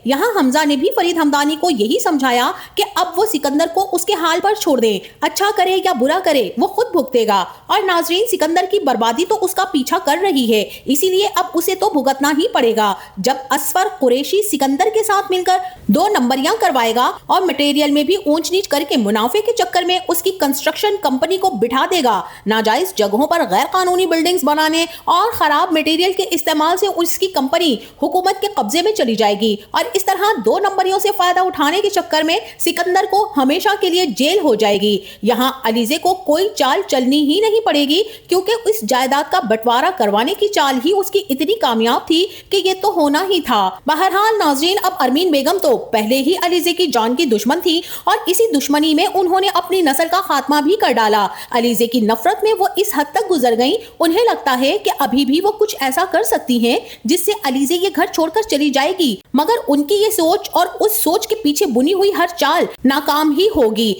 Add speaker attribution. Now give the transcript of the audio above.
Speaker 1: یہاں حمزہ نے بھی فرید ہمدانی کو یہی سمجھایا کہ اب وہ سکندر کو اس کے حال پر چھوڑ دیں، اچھا کرے یا برا کرے وہ خود بھگتے گا، اور ناظرین سکندر کی بربادی تو اس کا پیچھا کر رہی ہے، اسی لیے اب اسے تو بھگتنا ہی پڑے گا۔ جب اصفر قریشی سکندر کے ساتھ مل کر 2 نمبریاں کروائے گا اور مٹیریل میں بھی اونچ نیچ کر کے منافع کے چکر میں اس کی کنسٹرکشن کمپنی کو بٹھا دے گا، ناجائز جگہوں پر غیر قانونی بلڈنگز بنانے اور خراب مٹیریل کے استعمال سے اس کی کمپنی حکومت کے قبضے میں چلی جائے گی، اور اس طرح 2 نمبریوں سے فائدہ اٹھانے کے چکر میں سکندر کو ہمیشہ کے لیے جیل ہو جائے گی۔ یہاں علیزے کو کوئی چال چلنی ہی نہیں پڑے گی، کیونکہ اس جائیداد کا بٹوارہ کروانے کی چال ہی اس کی اتنی کامیاب تھی کہ یہ تو ہونا ہی تھا۔ بہرحال ناظرین، اب ارمین بیگم تو پہلے ہی علیزے کی جان کی دشمن تھی، اور اسی دشمنی میں انہوں نے اپنی نسل کا خاتمہ بھی کر ڈالا۔ علیزے کی نفرت میں وہ اس حد تک گزر گئیں، انہیں لگتا ہے کہ ابھی بھی وہ کچھ ایسا کر سکتی ہیں جس سے علیزے یہ گھر چھوڑ کر چلی جائے گی، مگر ان کی یہ سوچ اور اس سوچ کے پیچھے بنی ہوئی ہر چال ناکام ہی ہوگی۔